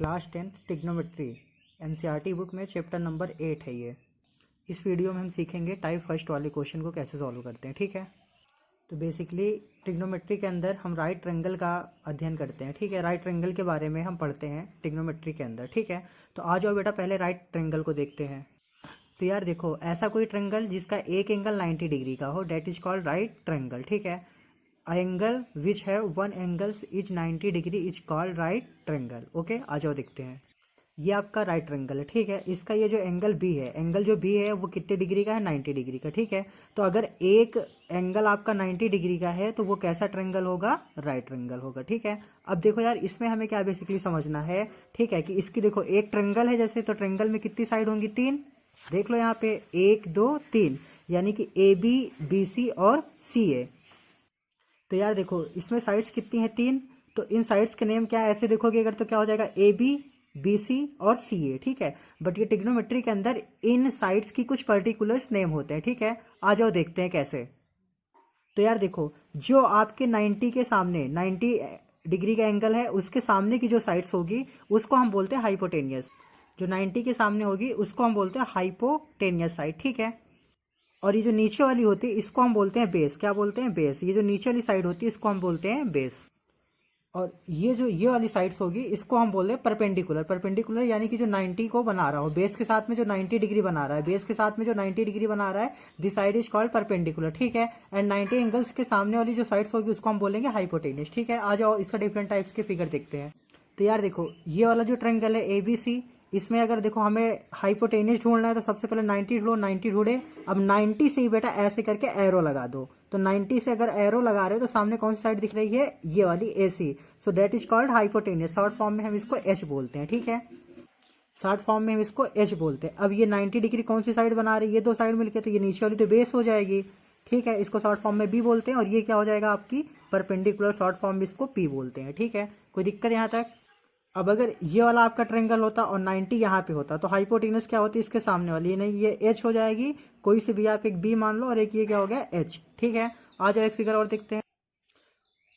Class 10th trigonometry NCERT book में chapter number 8 है ये। इस वीडियो में हम सीखेंगे टाइप फर्स्ट वाले क्वेश्चन को कैसे सॉल्व करते हैं। ठीक है, तो बेसिकली ट्रिग्नोमेट्री के अंदर हम राइट ट्रायंगल का अध्ययन करते हैं। ठीक है, राइट ट्रायंगल के बारे में हम पढ़ते हैं ट्रिग्नोमेट्री के अंदर। ठीक है, तो आ जाओ बेटा पहले राइट ट्रायंगल को देखते हैं। तो यार देखो, ऐसा कोई ट्रायंगल जिसका एक एंगल 90 डिग्री का हो, that is called right triangle. ठीक है, एंगल विच है one angles is 90 degree is called right triangle. Okay, आ जाओ देखते हैं। ये आपका राइट ट्रायंगल है। ठीक है, इसका ये जो एंगल बी है, एंगल जो बी है वो कितने डिग्री का है? 90 डिग्री का। ठीक है, तो अगर एक एंगल आपका 90 डिग्री का है तो वो कैसा ट्रायंगल होगा? राइट ट्रायंगल होगा। ठीक है, अब देखो यार, इसमें हमें क्या बेसिकली समझना है। ठीक है, कि इसकी देखो एक ट्रायंगल है जैसे, तो ट्रायंगल में कितनी साइड होंगी? 3। देख लो यहाँ पे 1 2 3, यानी कि ए बी बी सी और सी ए। तो यार देखो, इसमें साइड्स कितनी है? 3। तो इन साइड्स के नेम क्या है? ऐसे देखोगे अगर तो क्या हो जाएगा? ए बी बी सी और सी ए। ठीक है, बट ये ट्रिग्नोमेट्री के अंदर इन साइड्स की कुछ पर्टिकुलर्स नेम होते हैं। ठीक है, आ जाओ देखते हैं कैसे। तो यार देखो, जो आपके 90 के सामने 90 डिग्री का एंगल है, उसके सामने की जो साइड्स होगी उसको हम बोलते हैं हाइपोटेनियस। जो 90 के सामने होगी उसको हम बोलते हैं हाइपोटेनियस साइड। ठीक है, और ये जो नीचे वाली होती है इसको हम बोलते हैं बेस। क्या बोलते हैं? बेस। ये जो नीचे वाली साइड होती है इसको हम बोलते हैं बेस। और ये जो ये वाली साइड्स होगी इसको हम बोलते हैं परपेंडिकुलर। परपेंडिकुलर यानी कि जो 90 को बना रहा हो, बेस के साथ में जो 90 डिग्री बना रहा है, बेस के साथ में जो 90 डिग्री बना रहा है, this side is called perpendicular. ठीक है, एंड 90 एंगल्स के सामने वाली जो साइड्स होगी उसको हम बोलेंगे हाइपोटेनियस। ठीक है, आ जाओ इसका डिफरेंट टाइप्स के फिगर देखते हैं। तो यार देखो, ये वाला जो ट्रायंगल है ए बी सी, इसमें अगर देखो हमें हाइपोटेनियस ढूंढना है तो सबसे पहले 90 ढूंढो। 90 ढूंढे, अब 90 से ही बेटा ऐसे करके एरो लगा दो। तो 90 से अगर एरो लगा रहे हो तो सामने कौन सी साइड दिख रही है? ये वाली A C. So that is called hypotenuse. Short form में हम इसको एच बोलते हैं। ठीक है, शॉर्ट फॉर्म में हम इसको एच बोलते हैं। अब ये 90 डिग्री कौन सी साइड बना रही है? ये दो साइड मिलकर, तो ये नीचे वाली तो बेस हो जाएगी। ठीक है, इसको शॉर्ट फॉर्म में बी बोलते हैं, और ये क्या हो जाएगा आपकी परपेंडिकुलर। शॉर्ट फॉर्म में इसको पी बोलते हैं। ठीक है, कोई दिक्कत यहाँ तक? अब अगर ये वाला आपका ट्रायंगल होता और 90 यहाँ पे होता तो हाइपोटेनस क्या होती? इसके सामने वाली, नहीं ये एच हो जाएगी। कोई से भी आप एक बी मान लो और एक ये क्या हो गया? एच। ठीक है, आ जाओ एक फिगर और देखते हैं।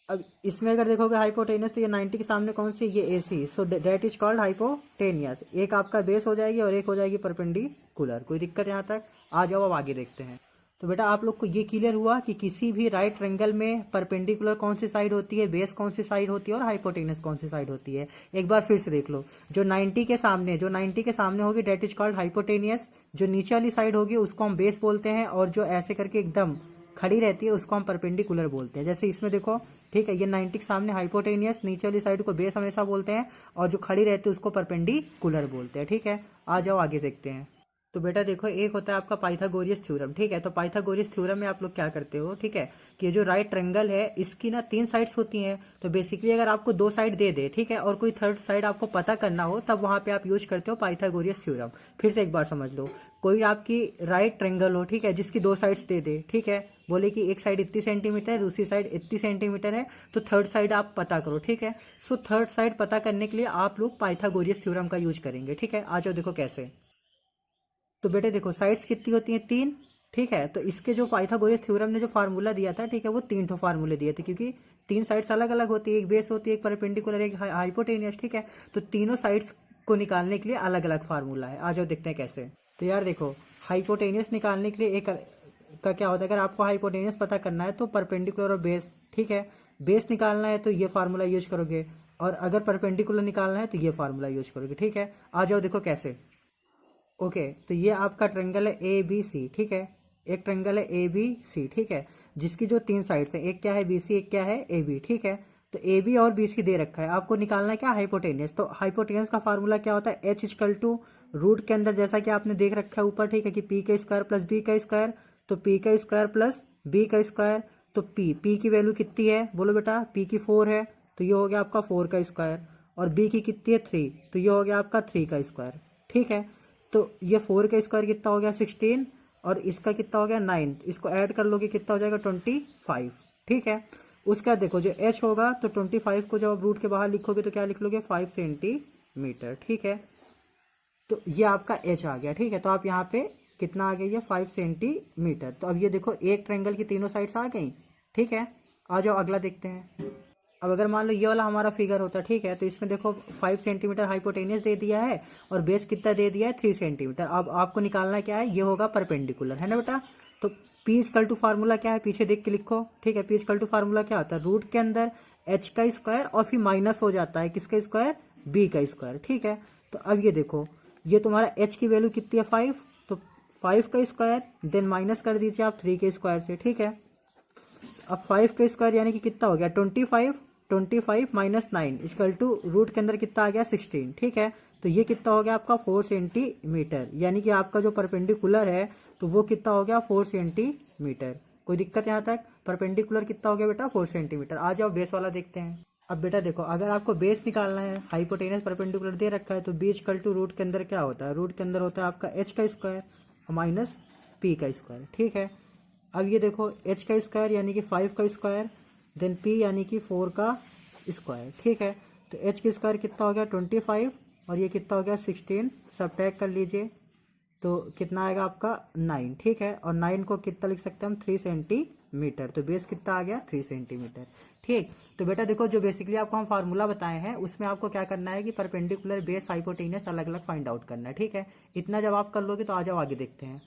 अब इसमें अगर देखोगे हाइपोटेनस, तो ये 90 के सामने कौन सी? ये ए C. So that is called hypotenuse. एक आपका बेस हो जाएगी और एक हो जाएगी परपेंडिकुलर। कोई दिक्कत यहाँ तक? आ जाओ अब आगे देखते हैं। तो बेटा आप लोग को ये क्लियर हुआ कि किसी भी राइट ट्रायंगल में परपेंडिकुलर कौन सी साइड होती है, बेस कौन सी साइड होती है और हाइपोटेनस कौन सी साइड होती है। एक बार फिर से देख लो। जो 90 के सामने होगी डेट इज कॉल्ड हाइपोटेनियस। जो नीचे वाली साइड होगी उसको हम बेस बोलते हैं, और जो ऐसे करके एकदम खड़ी रहती है उसको हम परपेंडिकुलर बोलते हैं। जैसे इसमें देखो, ठीक है, ये 90 के सामने हाइपोटेनियस, नीचे वाली साइड को बेस हमेशा बोलते हैं, और जो खड़ी रहती है उसको परपेंडिकुलर बोलते हैं। ठीक है, आ जाओ आगे देखते हैं। तो बेटा देखो, एक होता है आपका पाइथागोरस थ्योरम। ठीक है, तो पाइथागोरस थ्योरम में आप लोग क्या करते हो? ठीक है, कि जो राइट ट्रायंगल है इसकी ना 3 साइड्स होती हैं। तो बेसिकली अगर आपको 2 साइड दे दे, ठीक है, और कोई थर्ड साइड आपको पता करना हो, तब वहां पे आप यूज करते हो पाइथागोरस थ्योरम। फिर से एक बार समझ लो, कोई आपकी राइट ट्रायंगल हो, ठीक है, जिसकी 2 साइड्स दे दे, ठीक है, बोले कि एक साइड इतनी सेंटीमीटर, दूसरी साइड इतनी सेंटीमीटर है, तो थर्ड साइड आप पता करो। ठीक है, सो थर्ड साइड पता करने के लिए आप लोग पाइथागोरस थ्योरम का यूज करेंगे। ठीक है, आ जाओ देखो कैसे। तो बेटे देखो, साइड्स कितनी होती हैं? 3। ठीक है, तो इसके जो पाइथागोरस थ्योरम ने जो फार्मूला दिया था, ठीक है, वो 3 ठो फार्मूले दिए थे, क्योंकि 3 साइड्स अलग अलग होती है, एक बेस होती है, एक परपेंडिकुलर, एक हाइपोटेनियस। ठीक है, तो तीनों साइड्स को निकालने के लिए अलग अलग फार्मूला है। आ जाओ देखते हैं कैसे। तो यार देखो, हाइपोटेनियस निकालने के लिए एक का क्या होता है? अगर आपको हाइपोटेनियस पता करना है तो परपेंडिकुलर और बेस, ठीक है, बेस निकालना है तो ये फार्मूला यूज करोगे, और अगर परपेंडिकुलर निकालना है तो ये फार्मूला यूज करोगे। ठीक है, आ जाओ देखो कैसे। ओके, तो ये आपका ट्रायंगल है ए बी सी। ठीक है, एक ट्रायंगल है ए बी सी। ठीक है, जिसकी जो 3 साइड्स हैं, एक क्या है? बी सी, एक क्या है? A B. ठीक है, तो ए बी और बी सी दे रखा है, आपको निकालना है क्या? हाइपोटेनियस। तो हाइपोटेनियस का फार्मूला क्या होता है? एच इक्वल टू रूट के अंदर, जैसा कि आपने देख रखा है ऊपर, ठीक है, कि पी का स्क्वायर प्लस बी का स्क्वायर, तो पी का स्क्वायर प्लस बी का स्क्वायर। तो पी की वैल्यू कितनी है? बोलो बेटा, पी की 4 है, तो ये हो गया आपका 4 का स्क्वायर, और बी की कितनी है? 3, तो ये हो गया आपका 3 का स्क्वायर। ठीक है, तो ये 4 का स्क्वायर कितना हो गया? 16, और इसका कितना हो गया? 9। इसको ऐड कर लोगे कितना हो जाएगा? 25। ठीक है, उसके बाद देखो जो h होगा, तो 25 को जब आप रूट के बाहर लिखोगे तो क्या लिख लोगे? 5 सेंटीमीटर। ठीक है, तो ये आपका h आ गया। ठीक है, तो आप यहाँ पे कितना आ गया? ये 5 सेंटीमीटर। तो अब ये देखो, एक ट्रायंगल की तीनों साइड्स आ गई। ठीक है, आ जाओ अगला देखते हैं। अब अगर मान लो ये वाला हमारा फिगर होता, ठीक है, तो इसमें देखो 5 सेंटीमीटर हाइपोटेनियस दे दिया है और बेस कितना दे दिया है 3 सेंटीमीटर। अब आपको निकालना क्या है, ये होगा परपेंडिकुलर, है ना बेटा। तो P इक्वल टू फार्मूला क्या है, पीछे देख के लिखो, ठीक है। P इक्वल टू फार्मूला क्या होता है, रूट के अंदर h का स्क्वायर और फिर माइनस हो जाता है किसका स्क्वायर, b का स्क्वायर, ठीक है। तो अब ये देखो, ये तुम्हारा h की वैल्यू कितनी है 5, तो 5 का स्क्वायर देन माइनस कर दीजिए आप 3 के स्क्वायर से, ठीक है। अब 5 का स्क्वायर यानी कि कितना हो गया 25 माइनस 9 इक्वल टू रूट के अंदर कितना आ गया 16, ठीक है। तो ये कितना हो गया आपका 4 सेंटीमीटर, यानी कि आपका जो परपेंडिकुलर है तो वो कितना हो गया 4 सेंटीमीटर। कोई दिक्कत यहाँ तक, परपेंडिकुलर कितना हो गया बेटा 4 सेंटीमीटर। आ जाओ बेस वाला देखते हैं। अब बेटा देखो, अगर आपको बेस निकालना है, हाइपोटेनस परपेंडिकुलर दे रखा है, तो बी इक्वल टू रूट के अंदर क्या होता है, रूट के अंदर होता है आपका h का स्क्वायर माइनस p का स्क्वायर, ठीक है। अब ये देखो h का स्क्वायर यानी कि 5 का स्क्वायर देन p यानी कि 4 का स्क्वायर, ठीक है। तो h का स्क्वायर कितना हो गया 25 और ये कितना हो गया 16, सब्ट्रैक्ट कर लीजिए तो कितना आएगा आपका 9, ठीक है। और 9 को कितना लिख सकते हैं हम 3 सेंटीमीटर, तो बेस कितना आ गया 3 सेंटीमीटर, ठीक। तो बेटा देखो, जो बेसिकली आपको हम फार्मूला बताए हैं उसमें आपको क्या करना है कि परपेंडिकुलर बेस हाइपोटेनस अलग अलग फाइंड आउट करना है, ठीक है। इतना जब आप कर लोगे तो आ जाओ आगे देखते हैं।